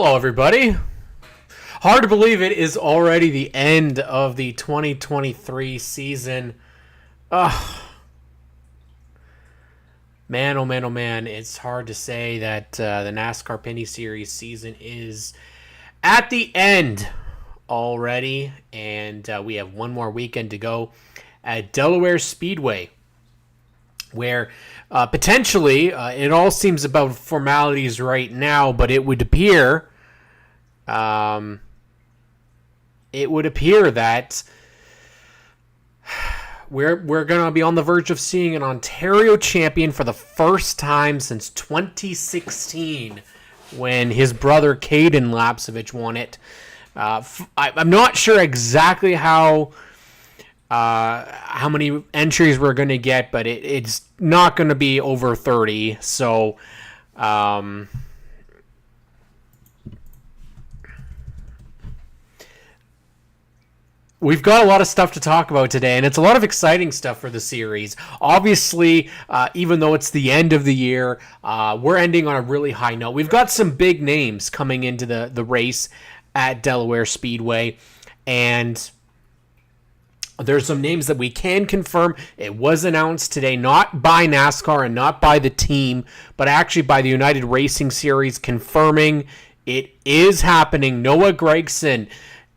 Hello, everybody. Hard to believe it is already the end of the 2023 season. Man, oh man, oh man. It's hard to say that the NASCAR Pinty Series season is at the end already. And we have one more weekend to go at Delaware Speedway, where potentially it all seems about formalities right now, but it would appear that we're going to be on the verge of seeing an Ontario champion for the first time since 2016, when his brother Caden Lapsevich won it. I'm not sure exactly how many entries we're going to get, but it's not going to be over 30. So, we've got a lot of stuff to talk about today, and it's a lot of exciting stuff for the series. Obviously, even though it's the end of the year, we're ending on a really high note. We've got some big names coming into the race at Delaware Speedway, and there's some names that we can confirm. It was announced today, not by NASCAR and not by the team, but actually by the United Racing Series, confirming it is happening. Noah Gragson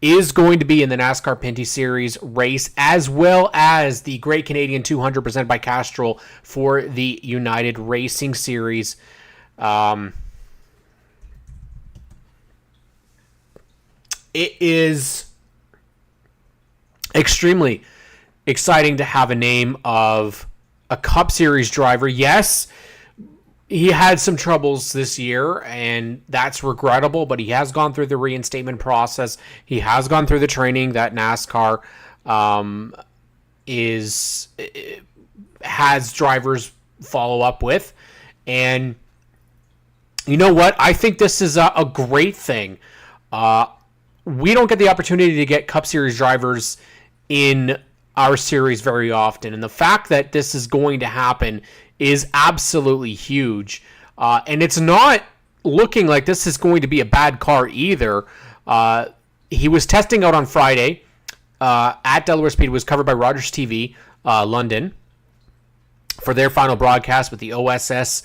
is going to be in the NASCAR Pinty Series race, as well as the Great Canadian 200 presented by Castrol for the United Racing Series. It is extremely exciting to have a name of a Cup Series driver. Yes, he had some troubles this year, and that's regrettable, but he has gone through the reinstatement process. He has gone through the training that NASCAR has drivers follow up with. And you know what? I think this is a great thing. We don't get the opportunity to get Cup Series drivers in our series very often, and the fact that this is going to happen is absolutely huge. And it's not looking like this is going to be a bad car either. He was testing out on Friday at Delaware Speed. It was covered by Rogers TV London for their final broadcast with the OSS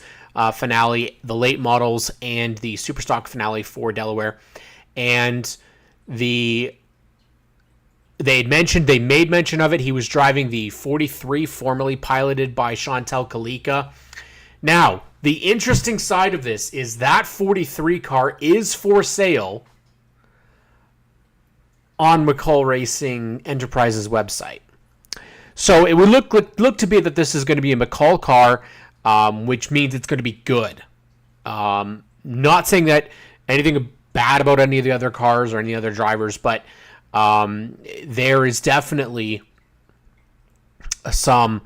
finale, the late models, and the Superstock finale for Delaware. And they made mention of it. He was driving the 43, formerly piloted by Chantel Kalika. Now, the interesting side of this is that 43 car is for sale on McCall Racing Enterprises website. So it would look to be that this is going to be a McCall car, which means it's going to be good. Not saying that anything bad about any of the other cars or any other drivers, but there is definitely some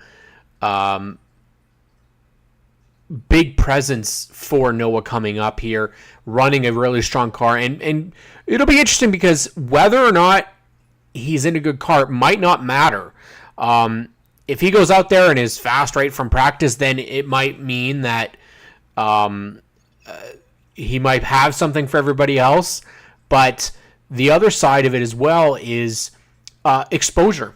big presence for Noah coming up here, running a really strong car. And it'll be interesting because whether or not he's in a good car might not matter. If he goes out there and is fast right from practice, then it might mean that he might have something for everybody else. But the other side of it as well is exposure.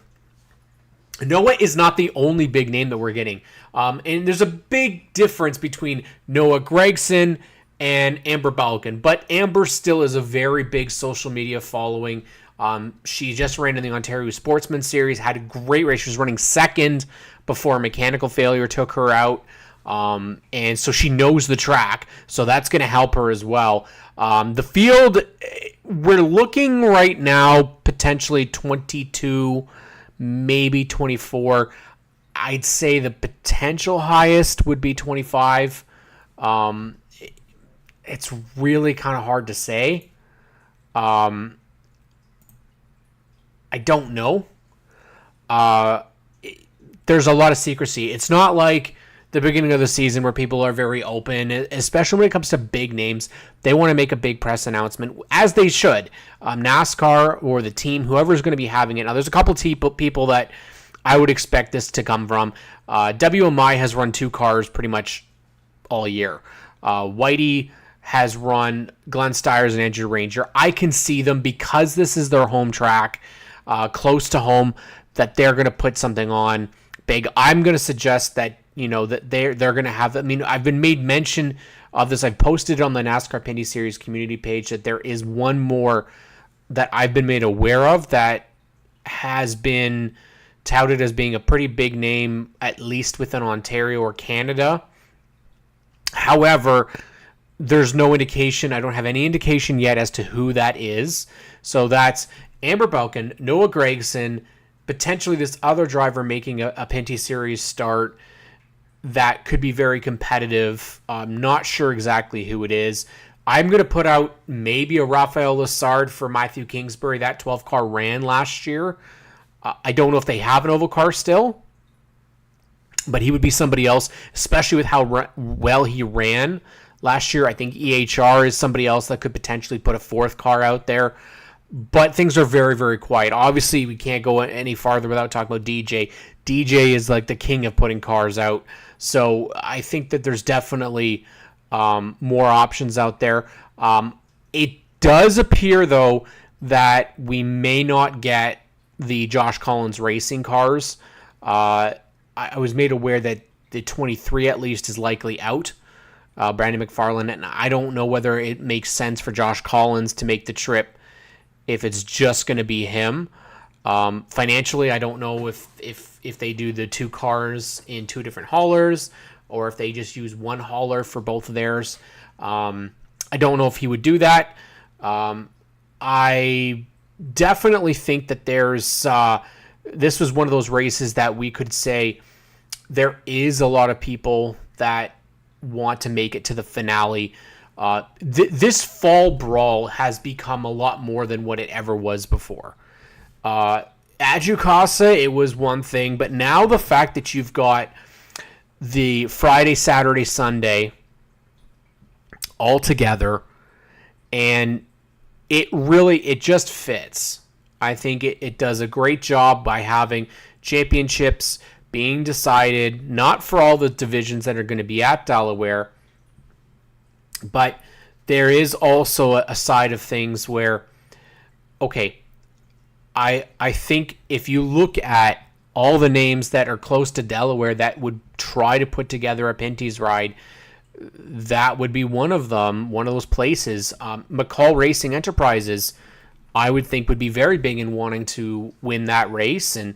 Noah is not the only big name that we're getting. And there's a big difference between Noah Gragson and Amber Balkin. But Amber still is a very big social media following. She just ran in the Ontario Sportsman Series, had a great race. She was running second before a mechanical failure took her out. And so she knows the track. So that's going to help her as well. The field, we're looking right now potentially 22, maybe 24. I'd say the potential highest would be 25. It's really kind of hard to say. I don't know. There's a lot of secrecy. It's not like the beginning of the season where people are very open, especially when it comes to big names. They want to make a big press announcement, as they should. NASCAR or the team, whoever's going to be having it. Now, there's a couple people that I would expect this to come from. WMI has run two cars pretty much all year. Whitey has run Glenn Steyer's and Andrew Ranger. I can see them, because this is their home track, close to home, that they're going to put something on big. I'm going to suggest that, that they're going to have. I mean, I've been made mention of this. I've posted it on the NASCAR Pinty Series community page that there is one more that I've been made aware of that has been touted as being a pretty big name, at least within Ontario or Canada. However, there's no indication. I don't have any indication yet as to who that is. So that's Amber Belkin, Noah Gregson, potentially this other driver making a Pinty Series start that could be very competitive. I'm not sure exactly who it is. I'm going to put out maybe a Raphael Lessard for Matthew Kingsbury. That 12 car ran last year. I don't know if they have an oval car still, but he would be somebody else, especially with how well he ran last year. I think EHR is somebody else that could potentially put a fourth car out there. But things are very, very quiet. Obviously, we can't go any farther without talking about DJ. DJ is like the king of putting cars out. So I think that there's definitely more options out there. It does appear, though, that we may not get the Josh Collins racing cars. I was made aware that the 23 at least is likely out. Brandon McFarland, and I don't know whether it makes sense for Josh Collins to make the trip if it's just going to be him. Financially, I don't know if they do the two cars in two different haulers or if they just use one hauler for both of theirs. I don't know if he would do that. I definitely think that this was one of those races that we could say there is a lot of people that want to make it to the finale. This fall brawl has become a lot more than what it ever was before. At Jukasa, it was one thing, but now the fact that you've got the Friday, Saturday, Sunday all together, and it just fits. I think it does a great job by having championships being decided, not for all the divisions that are going to be at Delaware, but there is also a side of things where, okay, I think if you look at all the names that are close to Delaware that would try to put together a Pinty's ride, that would be one of them, one of those places. McCall Racing Enterprises, I would think, would be very big in wanting to win that race. And,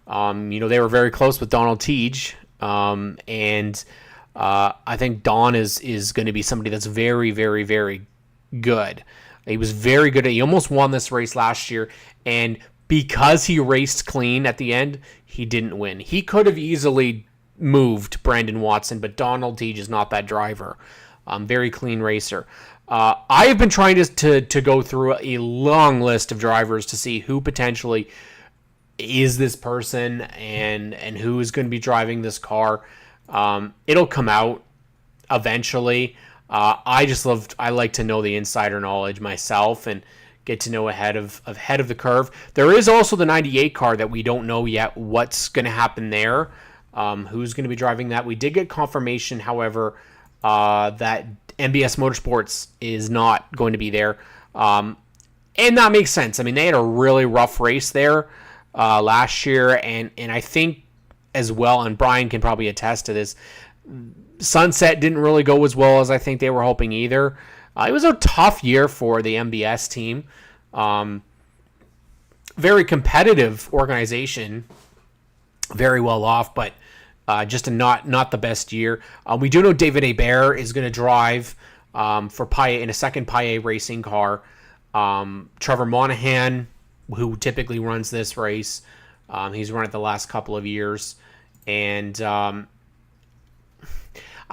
they were very close with Donald Teague. And I think Don is going to be somebody that's very, very, very good. He was very good. He almost won this race last year. And because he raced clean at the end, he didn't win. He could have easily moved Brandon Watson, but Donald Teague is not that driver. Very clean racer. I have been trying to go through a long list of drivers to see who potentially is this person and who is going to be driving this car. It'll come out eventually. I like to know the insider knowledge myself and get to know ahead of the curve. There is also the 98 car that we don't know yet what's going to happen there. Who's going to be driving that? We did get confirmation, however, that MBS Motorsports is not going to be there. And that makes sense. I mean, they had a really rough race there last year, and I think as well, and Brian can probably attest to this, Sunset didn't really go as well as I think they were hoping either. It was a tough year for the MBS team. Very competitive organization, very well off, but just not the best year. We do know David Hebert is going to drive for Paillet in a second Paillet racing car. Trevor Monahan, who typically runs this race, he's run it the last couple of years. And, I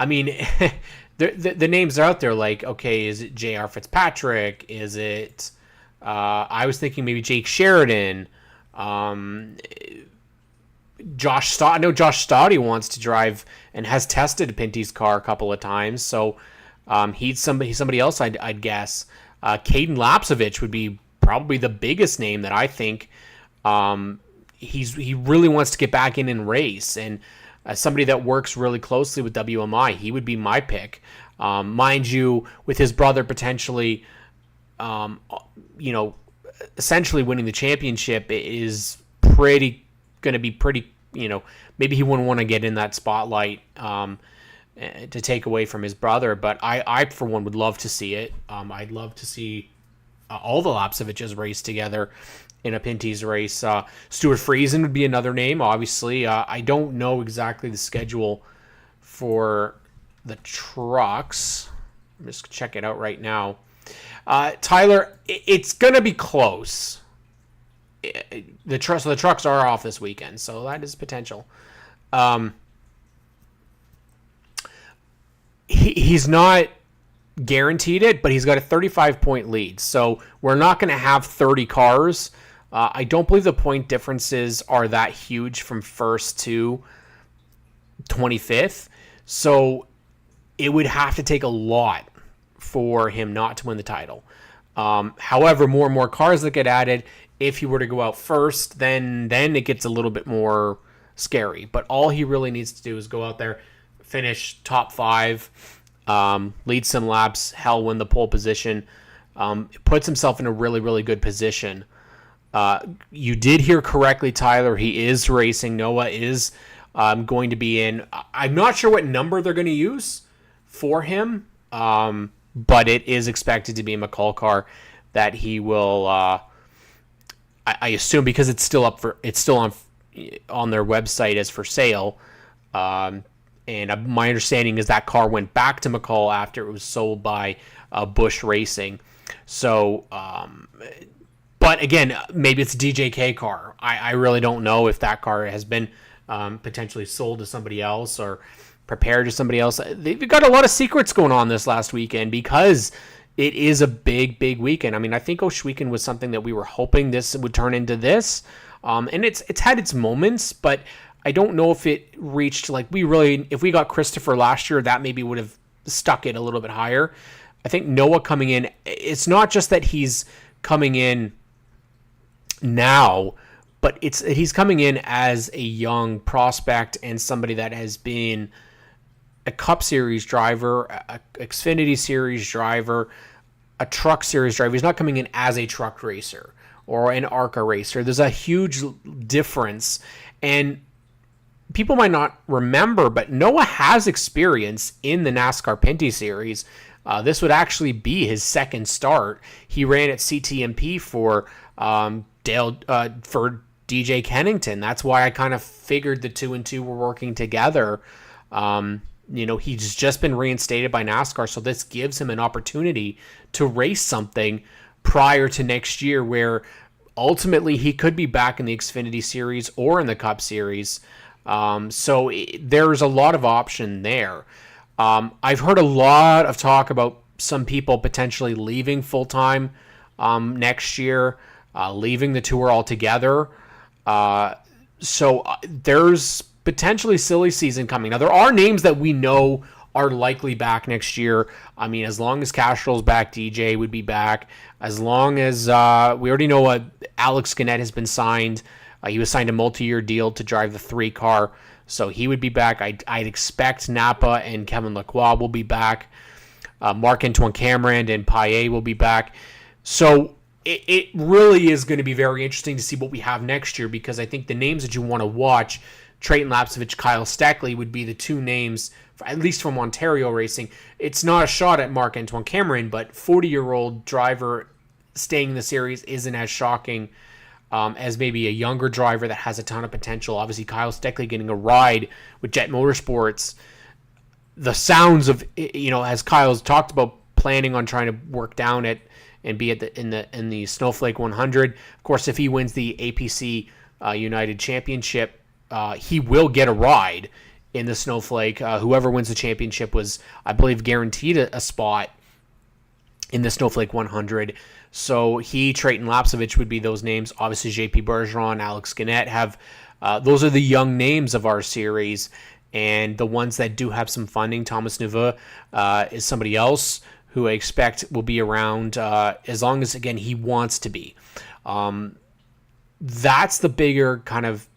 mean, the names are out there like, okay, is it J.R. Fitzpatrick? Is it, I was thinking maybe Jake Sheridan, Josh Stott. I know Josh Stotty wants to drive and has tested Pinty's car a couple of times. So, he's somebody else I'd guess. Caden Lapsovich would be probably the biggest name that I think, he really wants to get back in and race. And, as somebody that works really closely with WMI, he would be my pick. Mind you, with his brother potentially, essentially winning the championship is going to be pretty, maybe he wouldn't want to get in that spotlight to take away from his brother. But I for one, would love to see it. I'd love to see all the Lapceviches race together in a Pinty's race. Stuart Friesen would be another name, obviously. I don't know exactly the schedule for the trucks. I'm just check it out right now. Tyler, it's going to be close. The trucks are off this weekend, so that is potential. He's not guaranteed it, but he's got a 35-point lead. So we're not going to have 30 cars. I don't believe the point differences are that huge from first to 25th. So it would have to take a lot for him not to win the title. However, more and more cars that get added, if he were to go out first, then it gets a little bit more scary. But all he really needs to do is go out there, finish top 5, lead some laps, win the pole position. Puts himself in a really, really good position. You did hear correctly, Tyler. He is racing. Noah is going to be in. I'm not sure what number they're going to use for him, but it is expected to be a McCall car that he will. I assume because it's still on their website as for sale. And my understanding is that car went back to McCall after it was sold by Busch Racing. So. But again, maybe it's a DJK car. I really don't know if that car has been potentially sold to somebody else or prepared to somebody else. They've got a lot of secrets going on this last weekend because it is a big, big weekend. I mean, I think Oshweekend was something that we were hoping this would turn into this. And it's had its moments, but I don't know if it reached if we got Christopher last year, that maybe would have stuck it a little bit higher. I think Noah coming in, it's not just that he's coming in now, but he's coming in as a young prospect and somebody that has been a Cup Series driver, a Xfinity Series driver, a Truck Series driver. He's not coming in as a truck racer or an ARCA racer. There's a huge difference, and people might not remember, but Noah has experience in the NASCAR Pinty Series. This would actually be his second start. He ran at CTMP for for DJ Kennington. That's why I kind of figured the 2 and 2 were working together. He's just been reinstated by NASCAR, so this gives him an opportunity to race something prior to next year, where ultimately he could be back in the Xfinity Series or in the Cup Series. So there's a lot of option there. I've heard a lot of talk about some people potentially leaving full-time next year, leaving the tour altogether. So there's potentially silly season coming. Now, there are names that we know are likely back next year. I mean, as long as Castrol's back, DJ would be back. As long as we already know what Alex Gannett has been signed. He was signed a multi-year deal to drive the 3 car, so he would be back. I'd expect Napa and Kevin Lacroix will be back. Marc-Antoine Cameron and Paillet will be back. So it really is going to be very interesting to see what we have next year, because I think the names that you want to watch, Trayton Lapcevich, Kyle Steckley, would be the 2 names, at least from Ontario racing. It's not a shot at Marc-Antoine Cameron, but 40-year-old driver staying in the series isn't as shocking as maybe a younger driver that has a ton of potential. Obviously, Kyle Steckley getting a ride with Jet Motorsports. The sounds of, as Kyle's talked about, planning on trying to work down it and be in the Snowflake 100. Of course, if he wins the APC United Championship, he will get a ride in the Snowflake. Whoever wins the championship was, I believe, guaranteed a spot in the Snowflake 100. So Trayton Lapcevich would be those names. Obviously, JP Bergeron, Alex Gannett have those are the young names of our series, and the ones that do have some funding. Thomas Neveu is somebody else who I expect will be around as long as, again, he wants to be. That's the bigger kind of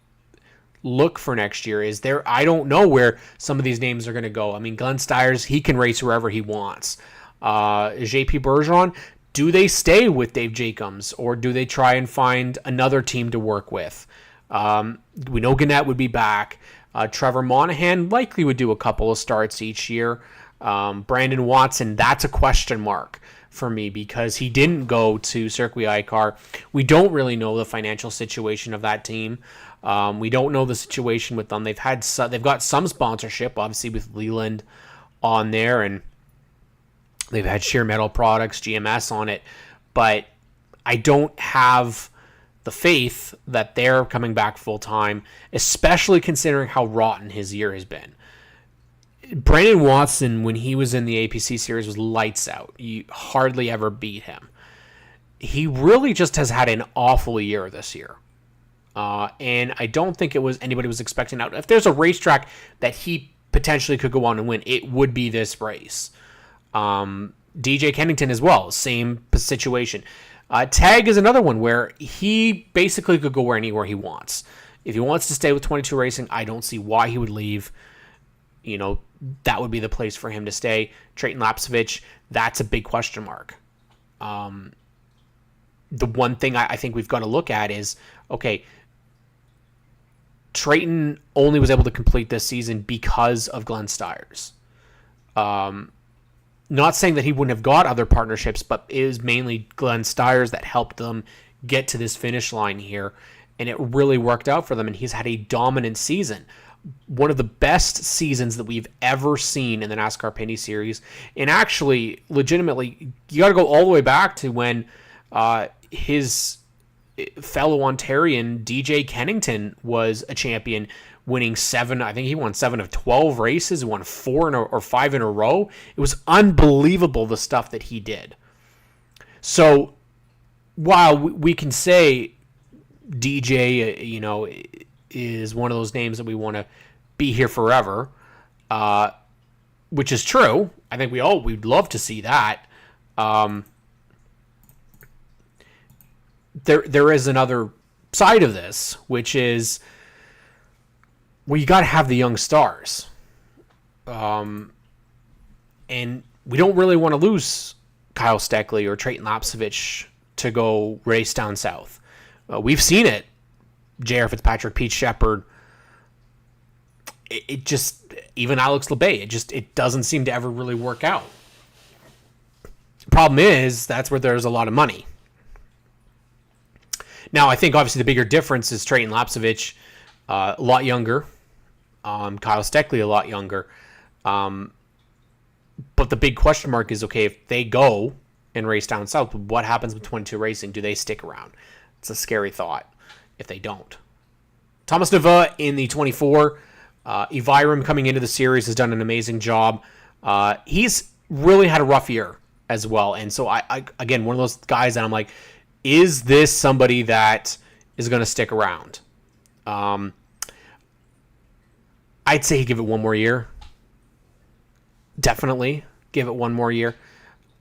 look for next year. I don't know where some of these names are going to go. I mean, Glenn Stiers, he can race wherever he wants. JP Bergeron, do they stay with Dave Jacobs, or do they try and find another team to work with? We know Gannett would be back. Trevor Monahan likely would do a couple of starts each year. Brandon Watson, that's a question mark for me because he didn't go to Circuit Icar. We don't really know the financial situation of that team. We don't know the situation with them. They've got some sponsorship, obviously with Leland on there, and they've had Sheer Metal Products, GMS on it, but I don't have the faith that they're coming back full time, especially considering how rotten his year has been. Brandon Watson, when he was in the APC series, was lights out. You hardly ever beat him. He really just has had an awful year this year. And I don't think anybody was expecting out. If there's a racetrack that he potentially could go on and win, it would be this race. DJ Kennington as well, same situation. Tag is another one where he basically could go anywhere he wants. If he wants to stay with 22 Racing, I don't see why he would leave. That would be the place for him to stay. Trayton Lapsevich, that's a big question mark. The one thing I think we've got to look at is, okay, Trayton only was able to complete this season because of Glenn Stiers. Not saying that he wouldn't have got other partnerships, but it was mainly Glenn Stiers that helped them get to this finish line here, and it really worked out for them, and he's had a dominant season. One of the best seasons that we've ever seen in the NASCAR Pinty Series. And actually, legitimately, you got to go all the way back to when his fellow Ontarian, DJ Kennington, was a champion, winning 7, I think he won 7 of 12 races, won 4 or 5 in a row. It was unbelievable, the stuff that he did. So, while we can say DJ, is one of those names that we want to be here forever, which is true. I think we'd love to see that. There is another side of this, which is, well, you got to have the young stars. And we don't really want to lose Kyle Steckley or Trayton Lapsevich to go race down south. We've seen it. J.R. Fitzpatrick, Pete Shepard. It just, even Alex LeBay, it doesn't seem to ever really work out. Problem is, that's where there's a lot of money. Now, I think obviously the bigger difference is Trayton Lapsevich, a lot younger. Kyle Steckley, a lot younger. But the big question mark is, okay, if they go and race down south, what happens with 22 Racing? Do they stick around? It's a scary thought if they don't. Thomas Nava in the 24. Eviram coming into the series has done an amazing job. He's really had a rough year as well. And so, I again, one of those guys that I'm like, is this somebody that is going to stick around? I'd say give it one more year. Definitely give it one more year.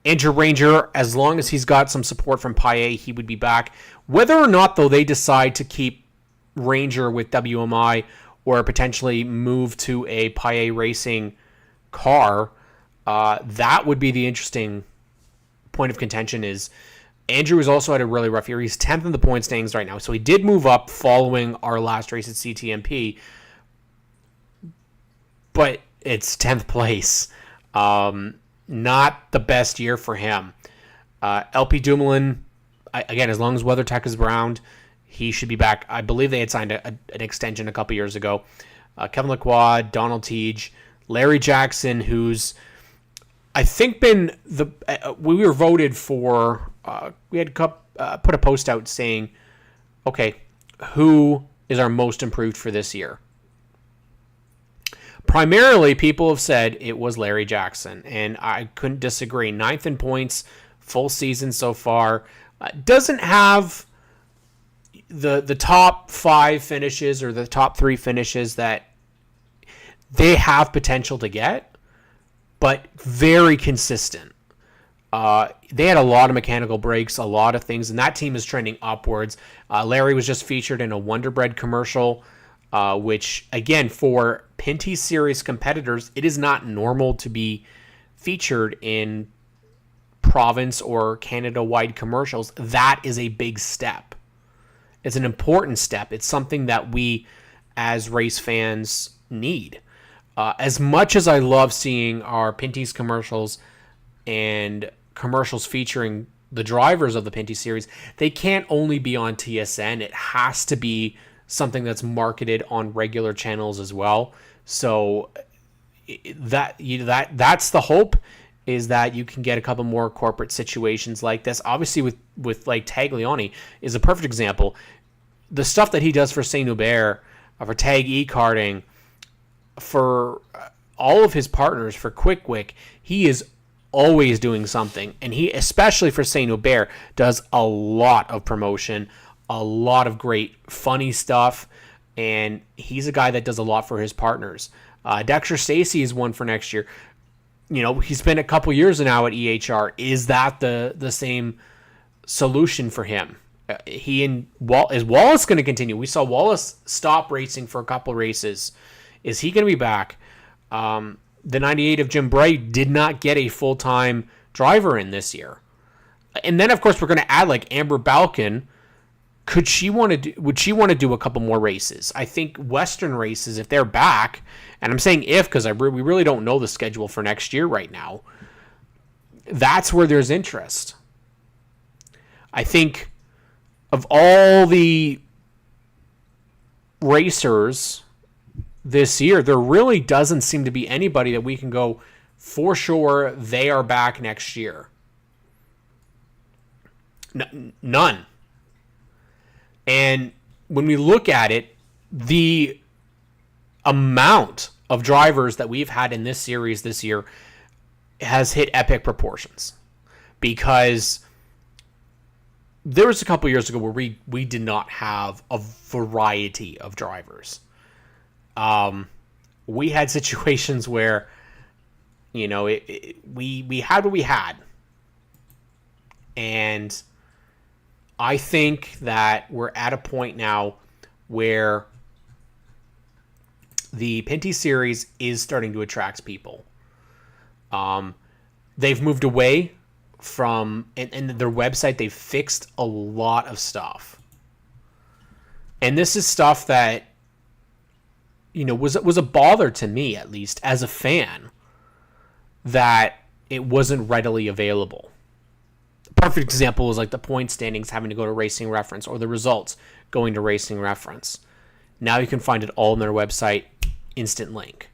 Andrew Ranger, as long as he's got some support from Paillet, he would be back. Whether or not, though, they decide to keep Ranger with WMI or potentially move to a Paillet Racing car, that would be the interesting point of contention. Is Andrew has also had a really rough year. He's 10th in the point standings right now, so he did move up following our last race at CTMP, but it's 10th place. Not the best year for him. LP Dumoulin, again, as long as WeatherTech is around, he should be back. I believe they had signed an extension a couple years ago. Kevin Lacroix, Donald Teague, Larry Jackson, who's, I think, been we were voted for. We had put a post out saying, okay, who is our most improved for this year? Primarily, people have said it was Larry Jackson, and I couldn't disagree. 9th in points, full season so far. Doesn't have the top 5 finishes or the top 3 finishes that they have potential to get, but very consistent. They had a lot of mechanical breaks, a lot of things, and that team is trending upwards. Larry was just featured in a Wonder Bread commercial. which, again, for Pinty Series competitors, it is not normal to be featured in province or Canada-wide commercials. That is a big step. It's an important step. It's something that we, as race fans, need. As much as I love seeing our Pinty's commercials and commercials featuring the drivers of the Pinty Series, they can't only be on TSN. It has to be something that's marketed on regular channels as well. So that's the hope, is that you can get a couple more corporate situations like this. Obviously, with like Taglioni is a perfect example. The stuff that he does for Saint Hubert, for Tag E-Karting, for all of his partners, for Quick Wick, he is always doing something. And he, especially for Saint Hubert, does a lot of promotion, a lot of great funny stuff, and he's a guy that does a lot for his partners. Dexter Stacey is one for next year. You know, he's been a couple years now at EHR. Is that the same solution for him? Is Wallace going to continue? We saw Wallace stop racing for a couple races. Is he going to be back? The 98 of Jim Bray did not get a full-time driver in this year. And then, of course, we're going to add like Amber Balkan. Would she want to do a couple more races? I think Western races, if they're back, and I'm saying if because we really don't know the schedule for next year right now, that's where there's interest. I think of all the racers this year, there really doesn't seem to be anybody that we can go for sure they are back next year. None. And when we look at it, the amount of drivers that we've had in this series this year has hit epic proportions, because there was a couple years ago where we did not have a variety of drivers. We had situations where, you know, we had what we had. And I think that we're at a point now where the Pinty Series is starting to attract people. They've moved away from, and their website, they've fixed a lot of stuff. And this is stuff that, you know, was a bother to me, at least as a fan, that it wasn't readily available. Perfect example is like the point standings having to go to Racing Reference, or the results going to Racing Reference. Now you can find it all on their website, instant link.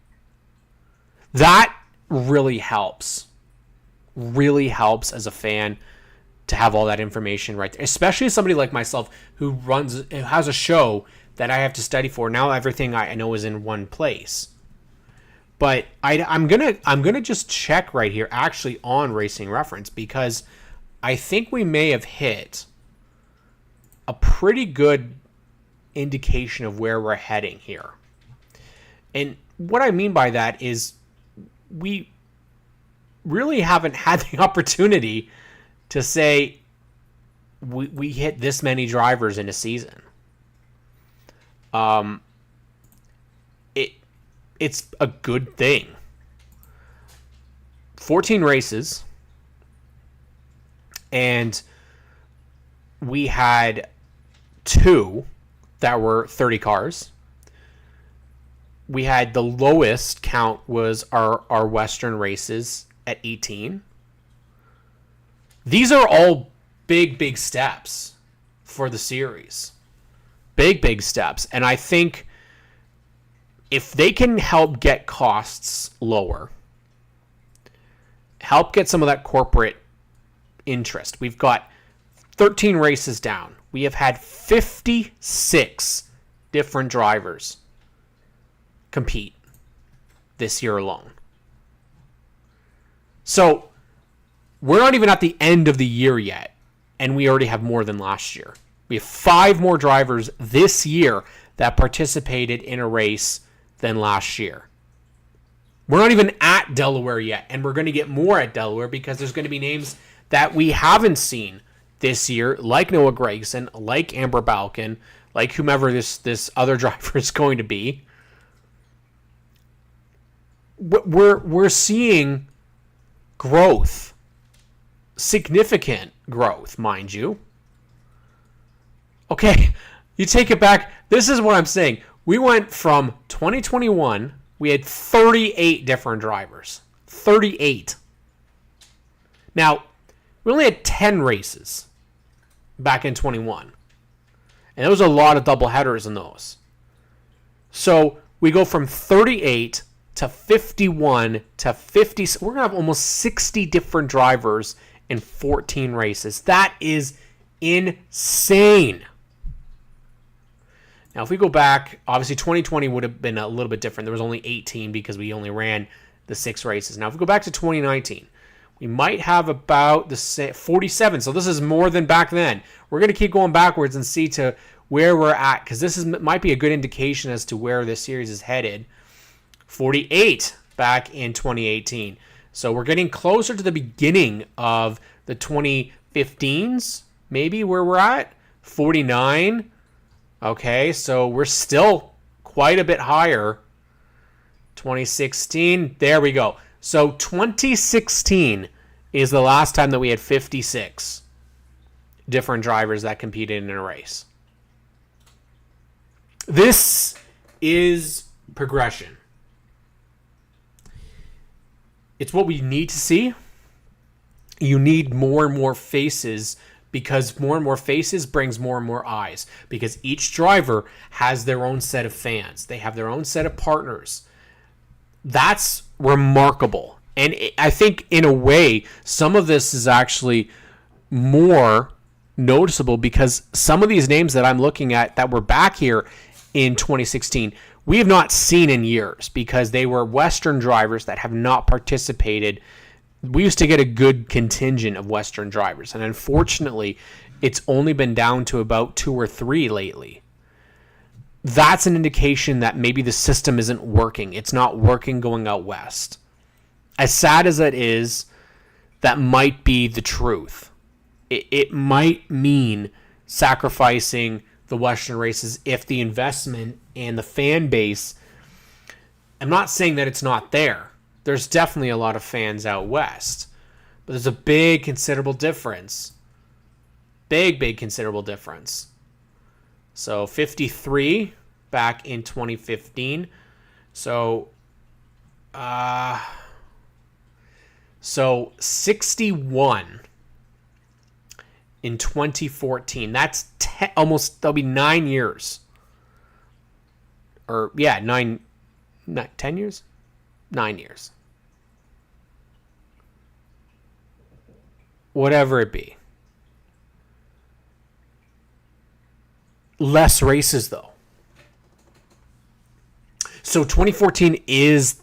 That really helps as a fan to have all that information right there, especially as somebody like myself who has a show that I have to study for. Now everything I know is in one place. But I'm gonna just check right here actually on Racing Reference, because I think we may have hit a pretty good indication of where we're heading here. And what I mean by that is we really haven't had the opportunity to say we hit this many drivers in a season. It's a good thing. 14 races. And we had 2 that were 30 cars. We had the lowest count was our Western races at 18. These are all big steps for the series. Big steps. And I think if they can help get costs lower, help get some of that corporate interest. We've got 13 races down. We have had 56 different drivers compete this year alone. So we're not even at the end of the year yet, and we already have more than last year. We have 5 more drivers this year that participated in a race than last year. We're not even at Delaware yet, and we're going to get more at Delaware because there's going to be names that we haven't seen this year, like Noah Gregson, like Amber Balkan, like whomever this other driver is going to be, we're seeing growth, significant growth, mind you. Okay, you take it back. This is what I'm saying. We went from 2021, we had 38 different drivers. 38. Now, we only had 10 races back in 21. And there was a lot of double headers in those. So we go from 38 to 51 to 50. So we're going to have almost 60 different drivers in 14 races. That is insane. Now, if we go back, obviously 2020 would have been a little bit different. There was only 18 because we only ran the 6 races. Now, if we go back to 2019, we might have about the 47. So this is more than back then. We're going to keep going backwards and see to where we're at, because this might be a good indication as to where this series is headed. 48 back in 2018. So we're getting closer to the beginning of the 2015s, maybe where we're at. 49. Okay, so we're still quite a bit higher. 2016, there we go. So 2016 is the last time that we had 56 different drivers that competed in a race. This is progression. It's what we need to see. You need more and more faces, because more and more faces brings more and more eyes, because each driver has their own set of fans. They have their own set of partners. That's remarkable. And I think in a way, some of this is actually more noticeable because some of these names that I'm looking at that were back here in 2016, we have not seen in years because they were Western drivers that have not participated. We used to get a good contingent of Western drivers, and unfortunately, it's only been down to about 2 or 3 lately. That's an indication that maybe the system isn't working. It's not working going out west. As sad as it is, that might be the truth. It might mean sacrificing the Western races if the investment and the fan base, I'm not saying that it's not there. There's definitely a lot of fans out west. But there's a big, considerable difference. Big, considerable difference. So 53 back in 2015. So 61 in 2014. That's that'll be 9 years. Or, yeah, 10 years? 9 years. Whatever it be. Less races, though. So 2014 is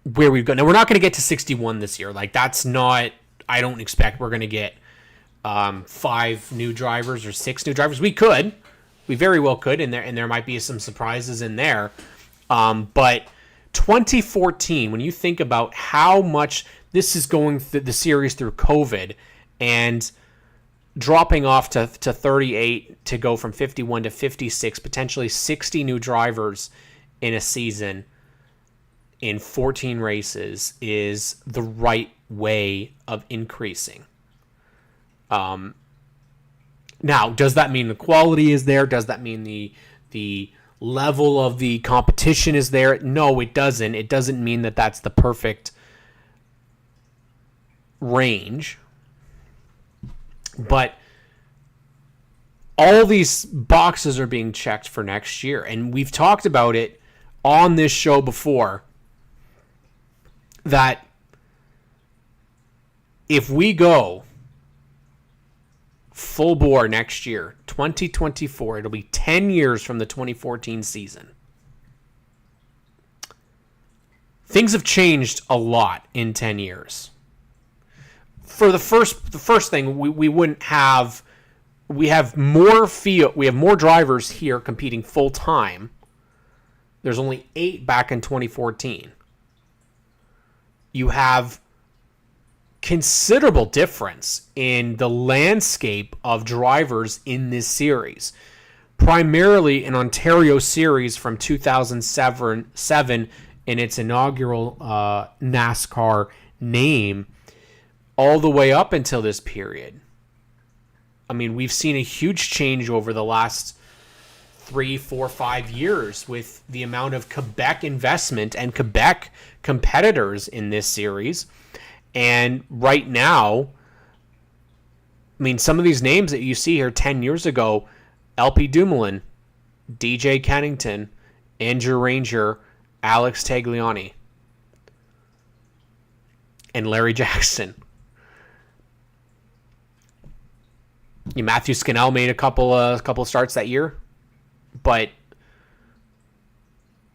where we've got. Now, we're not going to get to 61 this year. Like, that's not, I don't expect we're going to get 5 new drivers or 6 new drivers. We could. We very well could, and there might be some surprises in there. But 2014, when you think about how much this is going through the series through COVID and dropping off to 38 to go from 51 to 56, potentially 60 new drivers in a season in 14 races is the right way of increasing. Now, does that mean the quality is there? Does that mean the level of the competition is there? No, it doesn't. It doesn't mean that that's the perfect range. But all these boxes are being checked for next year. And we've talked about it on this show before, that if we go full bore next year, 2024, it'll be 10 years from the 2014 season. Things have changed a lot in 10 years. For the first thing, we wouldn't have, we have more drivers here competing full time. There's only 8 back in 2014. You have considerable difference in the landscape of drivers in this series. Primarily an Ontario series from 2007 in its inaugural NASCAR name, all the way up until this period. I mean, we've seen a huge change over the last 3, 4, 5 years with the amount of Quebec investment and Quebec competitors in this series. And right now, I mean, some of these names that you see here 10 years ago, LP Dumoulin, DJ Kennington, Andrew Ranger, Alex Tagliani, and Larry Jackson. Matthew Scannell made a couple starts that year, but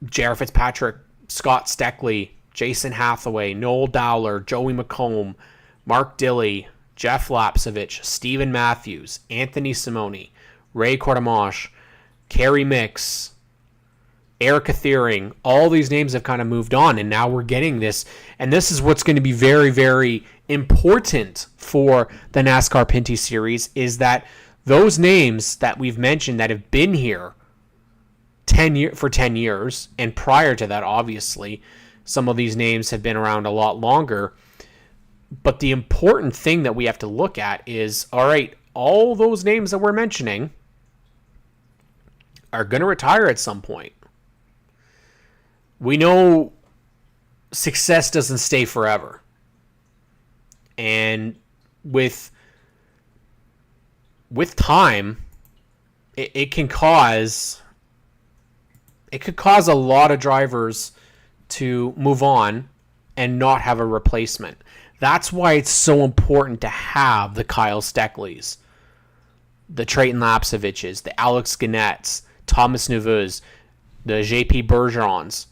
J.R. Fitzpatrick, Scott Steckley, Jason Hathaway, Noel Dowler, Joey McComb, Mark Dilley, Jeff Lapsevich, Steven Matthews, Anthony Simoni, Ray Cordemosh, Kerry Mix, Erica Thiering, all these names have kind of moved on, and now we're getting this. And this is what's going to be very, very important for the NASCAR Pinty Series, is that those names that we've mentioned that have been here for 10 years, and prior to that, obviously, some of these names have been around a lot longer. But the important thing that we have to look at is, all right, all those names that we're mentioning are going to retire at some point. We know success doesn't stay forever. And with time, it could cause a lot of drivers to move on and not have a replacement. That's why it's so important to have the Kyle Steckleys, the Trayton Lapseviches, the Alex Gannett's, Thomas Neuveus, the JP Bergerons.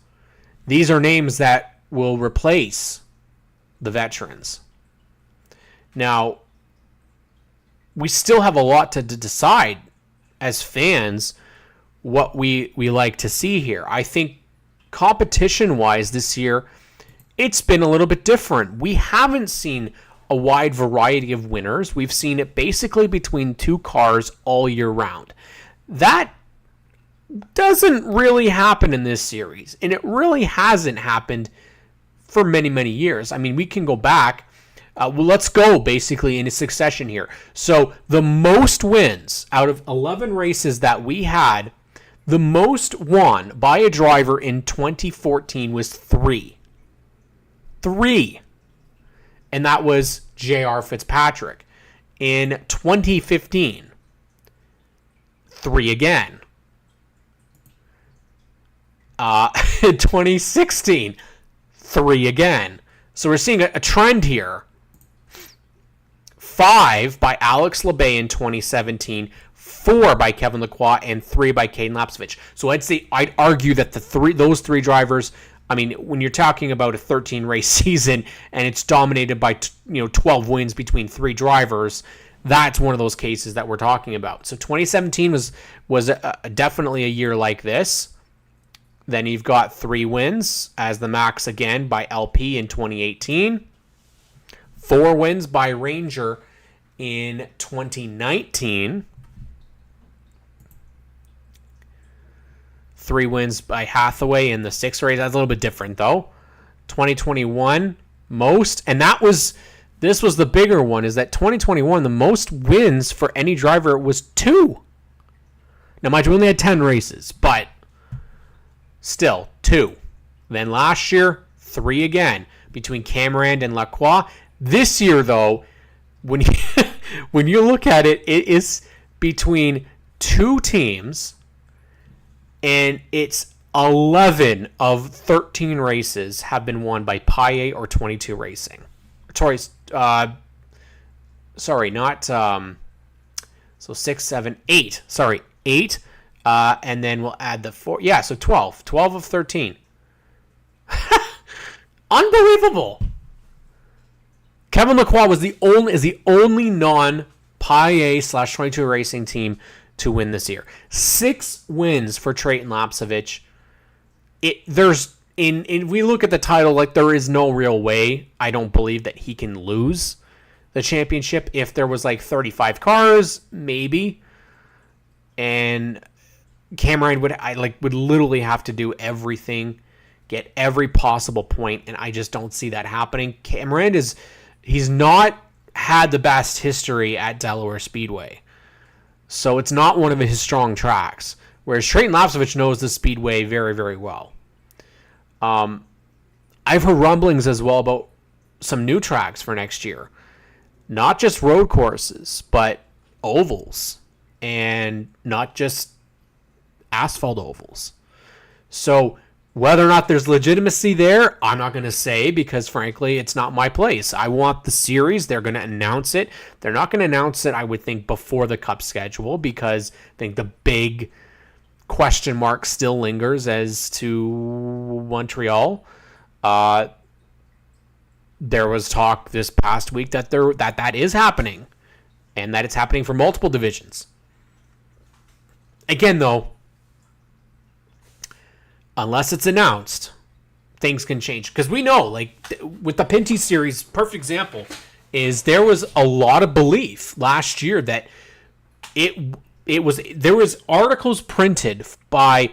These are names that will replace the veterans. Now, we still have a lot to decide as fans what we like to see here. I think competition-wise this year, it's been a little bit different. We haven't seen a wide variety of winners. We've seen it basically between two cars all year round. That doesn't really happen in this series, and it really hasn't happened for many, many years. I mean, we can go back. Let's go basically in a succession here. So the most wins out of 11 races that we had, the most won by a driver in 2014 was 3. 3. And that was J.R. Fitzpatrick. In 2015, 3 again. 2016, 3 again. So we're seeing a trend here. 5 by Alex Labay in 2017, 4 by Kevin Lacroix, and 3 by Caden Lapsevich. So I'd argue that those three drivers, I mean, when you're talking about a 13 race season and it's dominated by 12 wins between 3 drivers, that's one of those cases that we're talking about. So 2017 was definitely a year like this. Then you've got 3 wins as the max again by LP in 2018. 4 wins by Ranger in 2019. 3 wins by Hathaway in the 6th race. That's a little bit different though. 2021 most, and this was the bigger one, is that 2021 the most wins for any driver was 2. Now mind you, we only had 10 races, but still 2. Then last year 3 again between Cameron and Lacroix. This year though, when you look at it, it is between 2 teams, and it's 11 of 13 races have been won by Paillet or 22 Racing. Sorry, not so 6, 7, 8. Sorry, 8. And then we'll add the 4. Yeah, so 12. 12 of 13. Unbelievable. Kevin Lacroix is the only non-Paillet/22 Racing team to win this year. 6 wins for Trayton Lapsevich. in we look at the title, like, there is no real way, I don't believe, that he can lose the championship. If there was like 35 cars, maybe. And Cameron would literally have to do everything, get every possible point, and I just don't see that happening. Cameron he's not had the best history at Delaware Speedway. So it's not one of his strong tracks. Whereas Trayton Lapcevich knows the Speedway very, very well. I've heard rumblings as well about some new tracks for next year. Not just road courses, but ovals. And not just asphalt ovals. So whether or not there's legitimacy there, I'm not going to say, because frankly, it's not my place. I want the series. They're going to announce it. They're not going to announce it, I would think, before the Cup schedule, because I think the big question mark still lingers as to Montreal. There was talk this past week that that is happening, and that it's happening for multiple divisions. Again, though, unless it's announced, things can change. Because we know, like, with the Pinty series, perfect example, is there was a lot of belief last year that there was articles printed by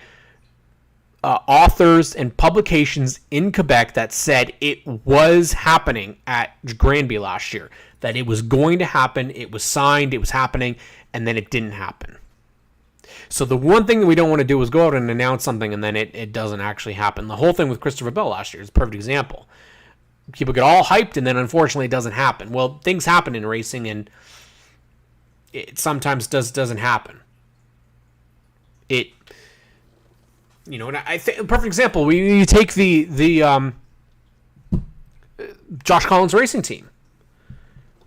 authors and publications in Quebec that said it was happening at Granby last year. That it was going to happen, it was signed, it was happening, and then it didn't happen. So the one thing that we don't want to do is go out and announce something and then it doesn't actually happen. The whole thing with Christopher Bell last year is a perfect example. People get all hyped and then unfortunately it doesn't happen. Well, things happen in racing and it sometimes doesn't happen. And I think a perfect example, you take the Josh Collins racing team.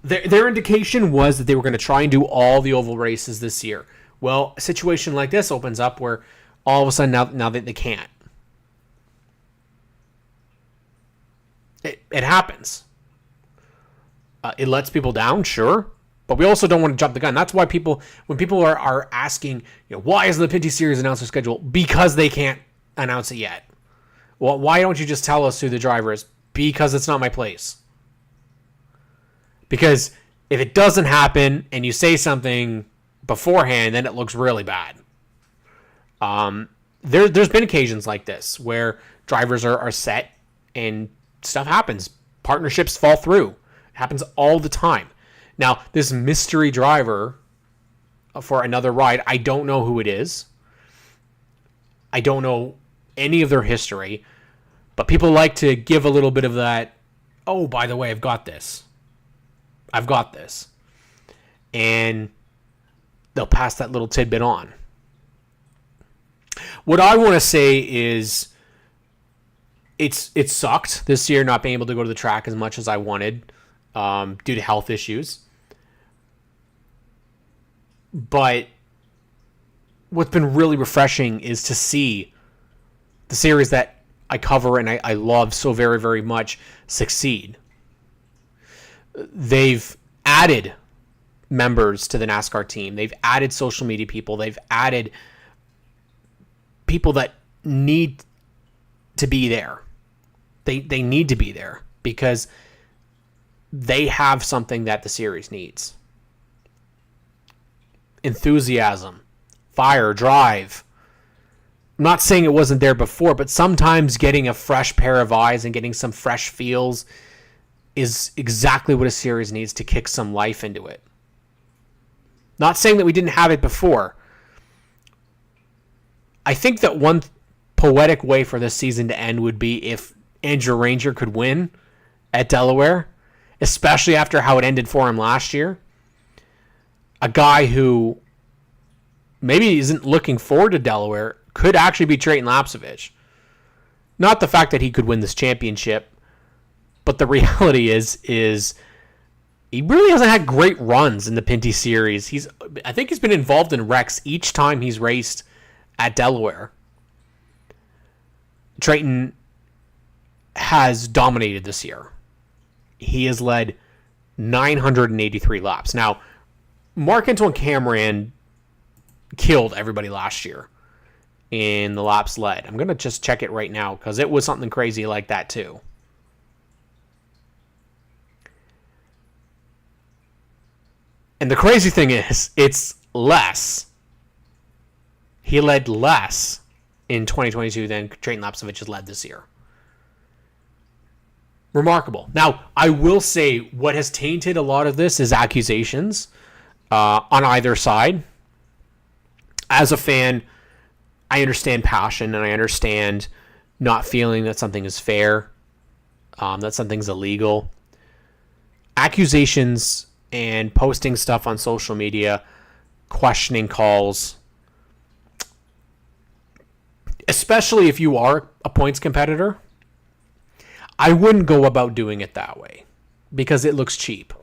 Their indication was that they were going to try and do all the oval races this year. Well, a situation like this opens up where all of a sudden now that they can't. It happens. It lets people down, sure. But we also don't want to jump the gun. That's why when people are asking, why isn't the Pinty Series announced their schedule? Because they can't announce it yet. Well, why don't you just tell us who the driver is? Because it's not my place. Because if it doesn't happen and you say something beforehand, then it looks really bad. There's been occasions like this where drivers are set and stuff happens. Partnerships fall through. It happens all the time. Now, this mystery driver for another ride, I don't know who it is. I don't know any of their history. But people like to give a little bit of that, oh, by the way, I've got this. And they'll pass that little tidbit on. What I want to say is it sucked this year not being able to go to the track as much as I wanted due to health issues. But what's been really refreshing is to see the series that I cover and I love so very, very much succeed. They've added members to the NASCAR team. They've added social media people. They've added people that need to be there. They need to be there because they have something that the series needs. Enthusiasm, fire, drive. I'm not saying it wasn't there before, but sometimes getting a fresh pair of eyes and getting some fresh feels is exactly what a series needs to kick some life into it. Not saying that we didn't have it before. I think that one poetic way for this season to end would be if Andrew Ranger could win at Delaware, especially after how it ended for him last year. A guy who maybe isn't looking forward to Delaware could actually be Trayton Lapcevich. Not the fact that he could win this championship, but the reality is he really hasn't had great runs in the Pinty series. I think he's been involved in wrecks each time he's raced at Delaware. Trayton has dominated this year. He has led 983 laps. Now, Marc-Antoine Cameron killed everybody last year in the laps led. I'm going to just check it right now because it was something crazy like that too. And the crazy thing is, it's less. He led less in 2022 than Trayton Lapcevich has led this year. Remarkable. Now, I will say what has tainted a lot of this is accusations on either side. As a fan, I understand passion and I understand not feeling that something is fair, that something's illegal. Accusations and posting stuff on social media, questioning calls, especially if you are a points competitor, I wouldn't go about doing it that way because it looks cheap.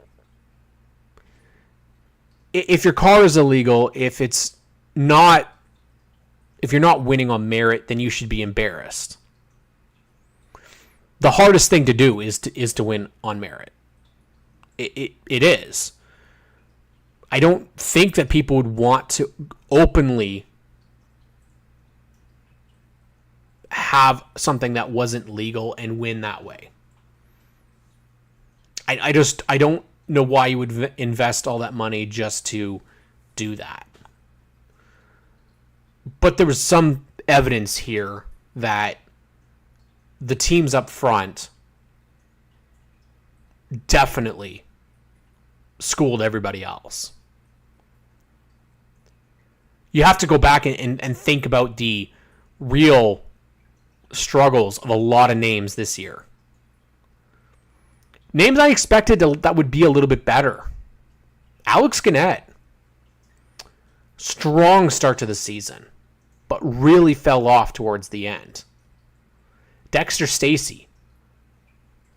If your car is illegal, if you're not winning on merit, then you should be embarrassed. The hardest thing to do is to win on merit. It is. I don't think that people would want to openly have something that wasn't legal and win that way. I don't know why you would invest all that money just to do that. But there was some evidence here that the teams up front definitely schooled everybody else. You have to go back and think about the real struggles of a lot of names this year. Names I expected that would be a little bit better. Alex Gannett. Strong start to the season, but really fell off towards the end. Dexter Stacy.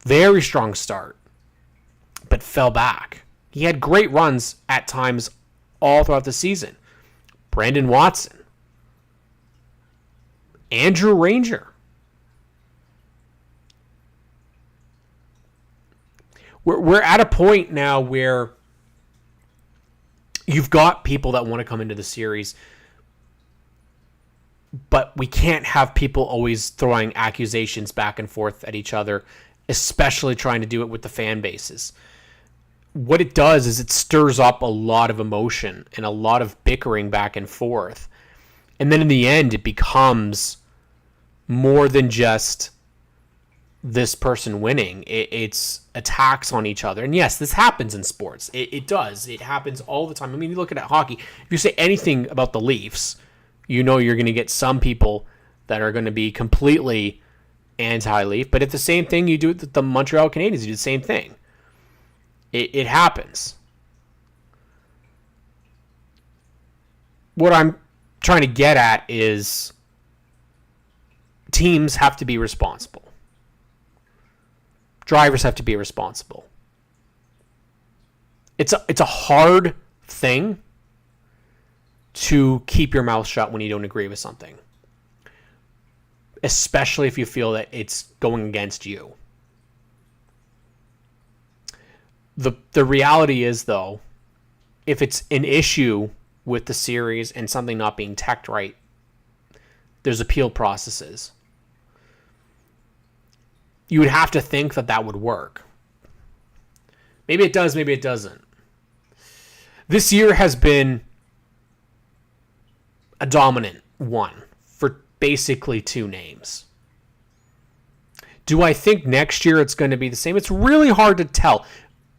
Very strong start, but fell back. He had great runs at times all throughout the season. Brandon Watson. Andrew Ranger. We're at a point now where you've got people that want to come into the series, but we can't have people always throwing accusations back and forth at each other, especially trying to do it with the fan bases. What it does is it stirs up a lot of emotion and a lot of bickering back and forth. And then in the end, it becomes more than just this person winning. It's attacks on each other. And yes, this happens in sports. It does. It happens all the time. I mean, you look at hockey. If you say anything about the Leafs, you know you're going to get some people that are going to be completely anti-Leaf. But if the same thing you do with the Montreal Canadiens, you do the same thing. It happens. What I'm trying to get at is teams have to be responsible. Drivers have to be responsible. It's a hard thing to keep your mouth shut when you don't agree with something, especially if you feel that it's going against you. The reality is, though, if it's an issue with the series and something not being teched right, there's appeal processes. You would have to think that would work. Maybe it does, maybe it doesn't. This year has been a dominant one for basically two names. Do I think next year it's going to be the same? It's really hard to tell.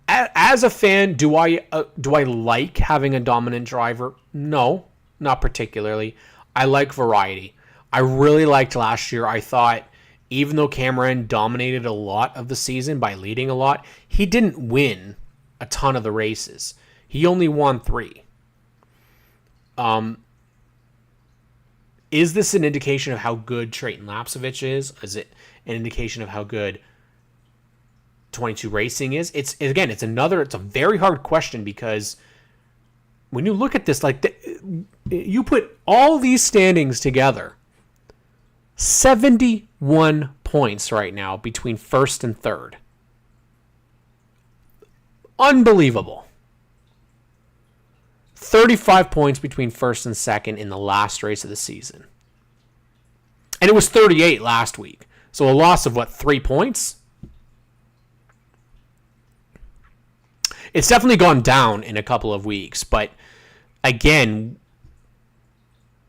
As a fan, do I like having a dominant driver? No, not particularly. I like variety. I really liked last year. I thought even though Cameron dominated a lot of the season by leading a lot, he didn't win a ton of the races. He only won 3. Is this an indication of how good Trayton Lapcevich is? Is it an indication of how good 22 Racing is? It's a very hard question because when you look at this, you put all these standings together, 71 points right now between first and third. Unbelievable. 35 points between first and second in the last race of the season. And it was 38 last week. So a loss of, 3 points? It's definitely gone down in a couple of weeks. But, again,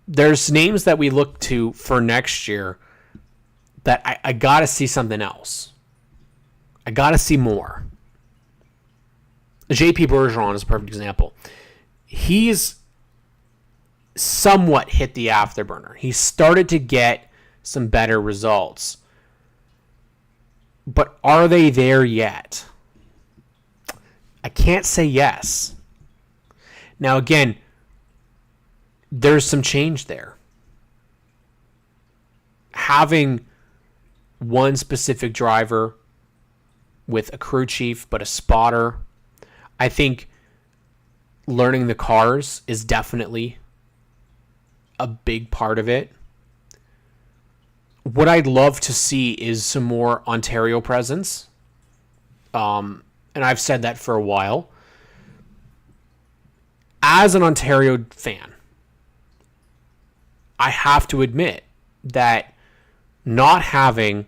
there's names that we look to for next year that I got to see something else. I got to see more. JP Bergeron is a perfect example. He's somewhat hit the afterburner. He started to get some better results. But are they there yet? I can't say yes. Now, again, there's some change there. Having one specific driver with a crew chief but a spotter, I think learning the cars is definitely a big part of it. What I'd love to see is some more Ontario presence. And I've said that for a while. As an Ontario fan, I have to admit that not having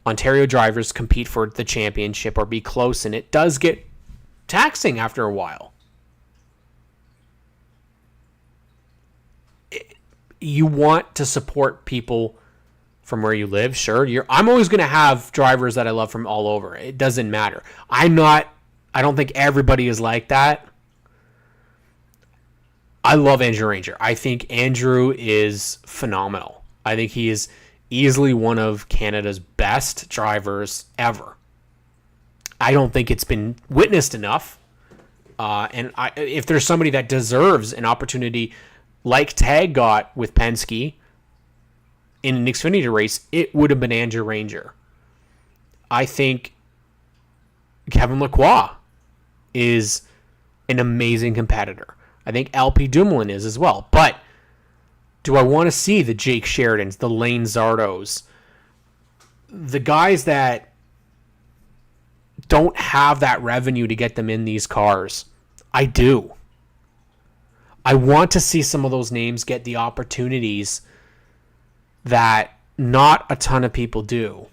Ontario drivers compete for the championship or be close in it does get taxing after a while. You want to support people from where you live, sure. I'm always going to have drivers that I love from all over. It doesn't matter. I don't think everybody is like that. I love Andrew Ranger. I think Andrew is phenomenal. I think he is easily one of Canada's best drivers ever. I don't think it's been witnessed enough. If there's somebody that deserves an opportunity like Tag got with Penske in an Xfinity race, it would have been Andrew Ranger. I think Kevin Lacroix is an amazing competitor. I think LP Dumoulin is as well. But do I want to see the Jake Sheridans, the Lane Zardos, the guys that don't have that revenue to get them in these cars? I do. I want to see some of those names get the opportunities that not a ton of people do.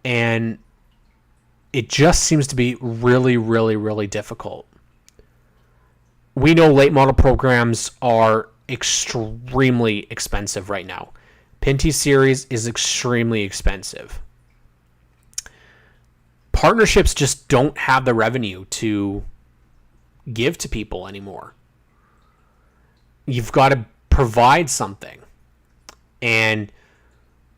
And it just seems to be really, really, really difficult. We know late model programs are extremely expensive right now. Pinty Series is extremely expensive. Partnerships just don't have the revenue to give to people anymore. You've got to provide something. And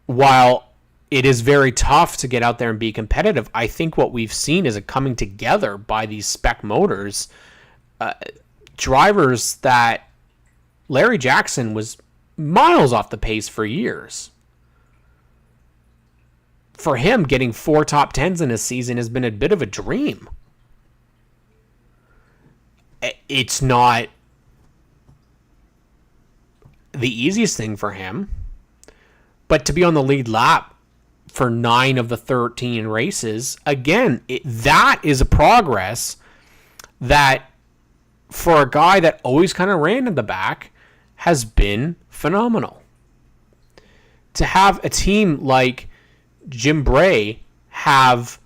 while it is very tough to get out there and be competitive, I think what we've seen is a coming together by these spec motors. Drivers that Larry Jackson was miles off the pace for years. For him, getting 4 top 10s in a season has been a bit of a dream. It's not the easiest thing for him, but to be on the lead lap for 9 of the 13 races, again, that is a progress that, for a guy that always kind of ran in the back, has been phenomenal. To have a team like Jim Bray have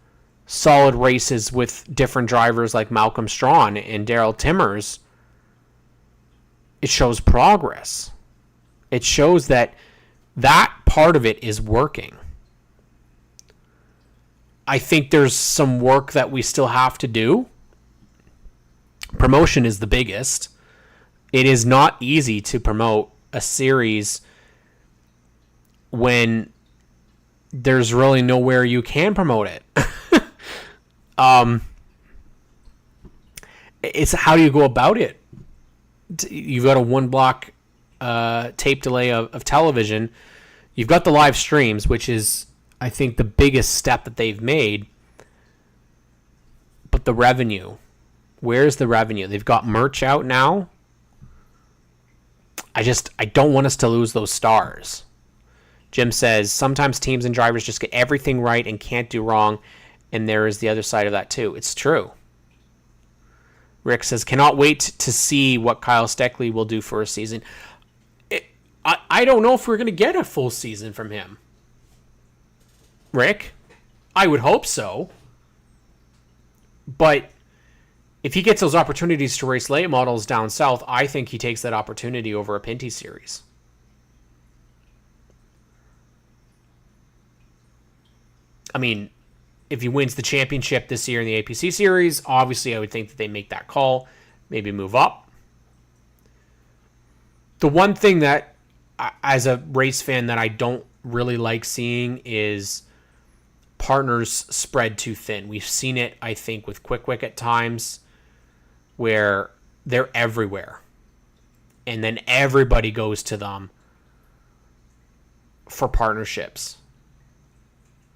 solid races with different drivers like Malcolm Strawn and Daryl Timmers, it shows progress. It shows that part of it is working. I think there's some work that we still have to do. Promotion is the biggest. It is not easy to promote a series when there's really nowhere you can promote it. It's how do you go about it? You've got a 1-block tape delay of television. You've got the live streams, which is, I think, the biggest step that they've made. But the revenue, where's the revenue? They've got merch out now. I don't want us to lose those stars. Jim says, sometimes teams and drivers just get everything right and can't do wrong, and there is the other side of that too. It's true. Rick says, cannot wait to see what Kyle Steckley will do for a season. I don't know if we're going to get a full season from him. Rick? I would hope so. But if he gets those opportunities to race late models down south, I think he takes that opportunity over a Pinty series. I mean, if he wins the championship this year in the APC series, obviously I would think that they make that call, maybe move up. The one thing that, as a race fan, that I don't really like seeing is partners spread too thin. We've seen it, I think, with Quick at times, where they're everywhere. And then everybody goes to them for partnerships.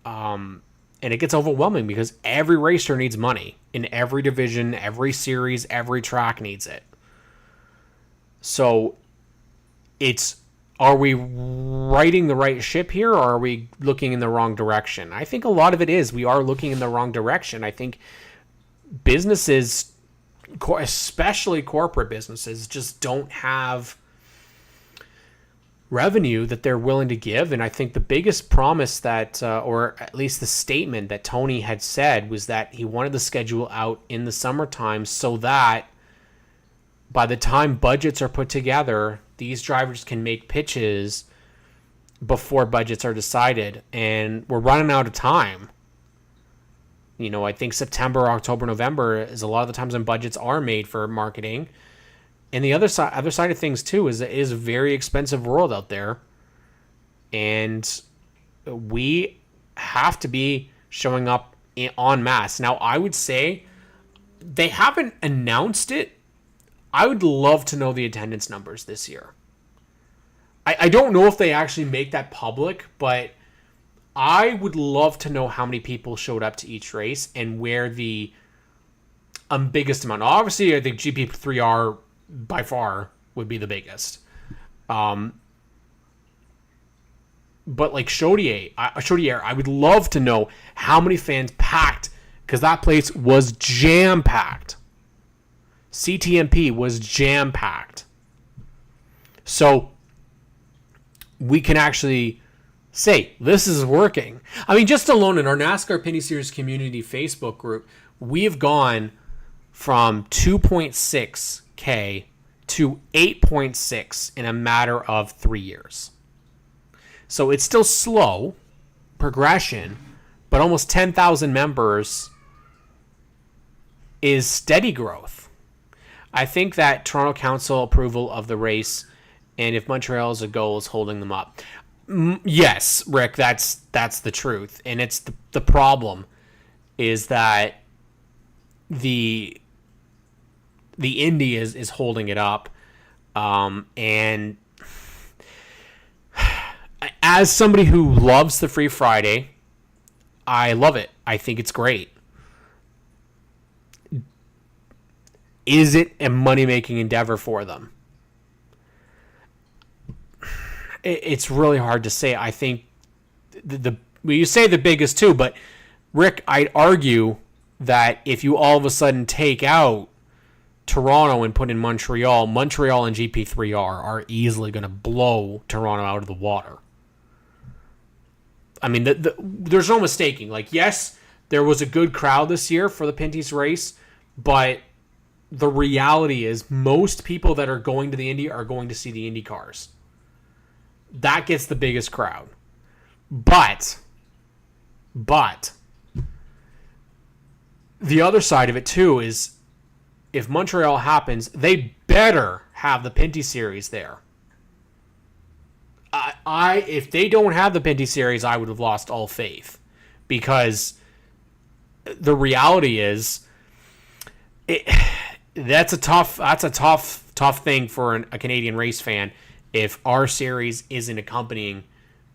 And it gets overwhelming because every racer needs money. In every division, every series, every track needs it. So are we riding the right ship here, or are we looking in the wrong direction? I think a lot of it is. We are looking in the wrong direction. I think businesses, especially corporate businesses, just don't have revenue that they're willing to give. And I think the biggest promise that, or at least the statement that Tony had said, was that he wanted the schedule out in the summertime so that by the time budgets are put together, these drivers can make pitches before budgets are decided. And we're running out of time. You know, I think September, October, November is a lot of the times when budgets are made for marketing. And the other side of things too is it is a very expensive world out there, and we have to be showing up en masse. Now, I would say they haven't announced it. I would love to know the attendance numbers this year. I don't know if they actually make that public, but I would love to know how many people showed up to each race and where the biggest amount. Obviously, I think GP3R by far would be the biggest. But like Chaudière, I would love to know how many fans packed, because that place was jam-packed. CTMP was jam-packed. So we can actually say, this is working. I mean, just alone in our NASCAR Pinty Series community Facebook group, we have gone from 2.6K to 8.6 in a matter of 3 years. So it's still slow progression, but almost 10,000 members is steady growth. I think that Toronto Council approval of the race, and if Montreal is a goal, is holding them up. Yes, Rick, that's the truth. And it's the problem is that the Indy is holding it up. And as somebody who loves the Free Friday, I love it. I think it's great. Is it a money-making endeavor for them? It's really hard to say. I think you say the biggest too, but Rick, I'd argue that if you all of a sudden take out Toronto and put in Montreal and GP3R are easily going to blow Toronto out of the water. I mean, there's no mistaking. Like, yes, there was a good crowd this year for the Pinty's race, but the reality is most people that are going to the Indy are going to see the Indy cars. That gets the biggest crowd. But the other side of it too is if Montreal happens, they better have the Pinty Series there. If they don't have the Pinty Series, I would have lost all faith, because the reality is that's a tough thing for a Canadian race fan if our series isn't accompanying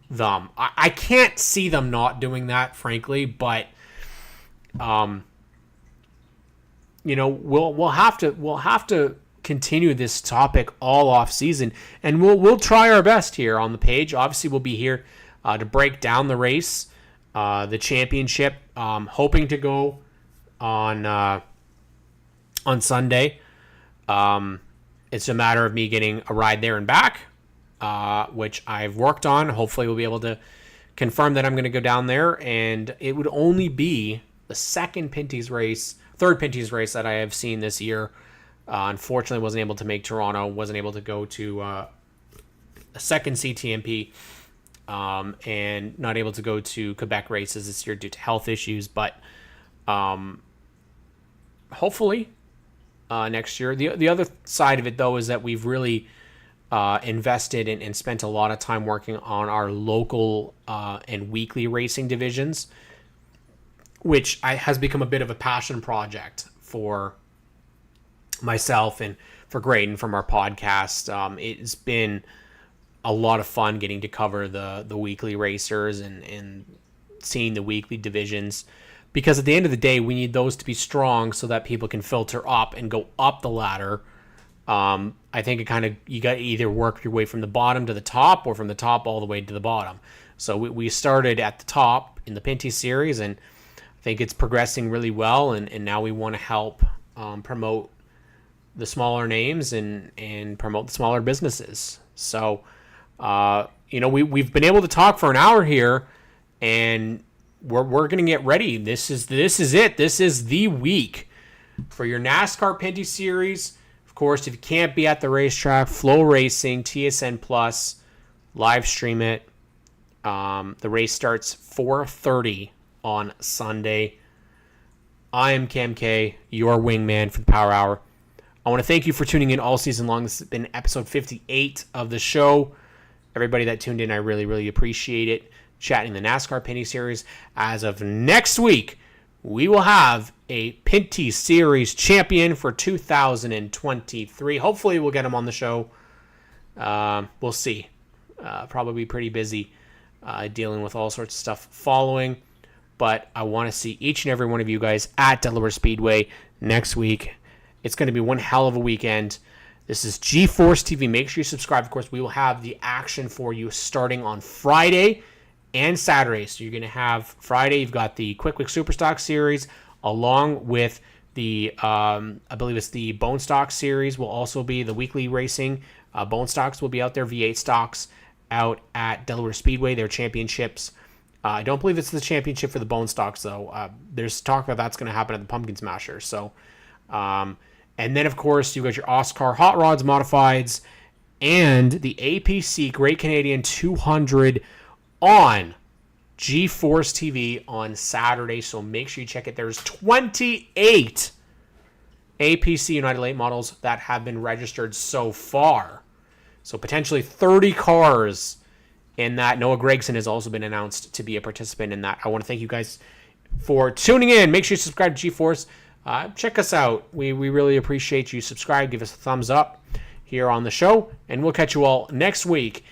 them. I can't see them not doing that, frankly, but we'll have to continue this topic all off season, and we'll try our best here on the page. Obviously, we'll be here to break down the race, the championship, hoping to go on Sunday. It's a matter of me getting a ride there and back, which I've worked on. Hopefully we'll be able to confirm that I'm going to go down there, and it would only be the third Pinty's race that I have seen this year. Unfortunately, wasn't able to make Toronto, wasn't able to go to a second CTMP, and not able to go to Quebec races this year due to health issues, but hopefully next year. The other side of it, though, is that we've really invested and spent a lot of time working on our local and weekly racing divisions, which has become a bit of a passion project for myself and for Graydon from our podcast. It's been a lot of fun getting to cover the weekly racers and seeing the weekly divisions, because at the end of the day, we need those to be strong so that people can filter up and go up the ladder. I think you got to either work your way from the bottom to the top or from the top all the way to the bottom. So we started at the top in the Pinty series, and I think it's progressing really well. And now we want to help promote the smaller names and promote the smaller businesses. So, we've been able to talk for an hour here, and we're going to get ready. This is it. This is the week for your NASCAR Pinty series. Of course, if you can't be at the racetrack, Flow Racing, TSN Plus, live stream it. The race starts 4:30 on Sunday. I am Cam K, your wingman for the Power Hour. I want to thank you for tuning in all season long. This has been episode 58 of the show. Everybody that tuned in, I really, really appreciate it. Chatting the NASCAR Pinty series. As of next week, we will have a Pinty series champion for 2023. Hopefully we'll get him on the show. We'll see. Probably pretty busy dealing with all sorts of stuff following. But I want to see each and every one of you guys at Delaware Speedway next week. It's going to be one hell of a weekend. This is G-Force TV. Make sure you subscribe. Of course, we will have the action for you starting on Friday and Saturday. So you're going to have Friday, you've got the Quick Superstock series, along with the, I believe it's the Bone Stock series will also be the weekly racing. Bone Stocks will be out there, V8 stocks out at Delaware Speedway, their championships. I don't believe it's the championship for the Bone Stocks, though. There's talk about that's going to happen at the Pumpkin Smasher. So, and then, of course, you got your Oscar Hot Rods Modifieds and the APC Great Canadian 200 on G-Force TV on Saturday. So make sure you check it. There's 28 APC United Late models that have been registered so far. So potentially 30 cars in that. Noah Gregson has also been announced to be a participant in that. I want to thank you guys for tuning in. Make sure you subscribe to G-Force. Check us out. We really appreciate you. Subscribe. Give us a thumbs up here on the show. And we'll catch you all next week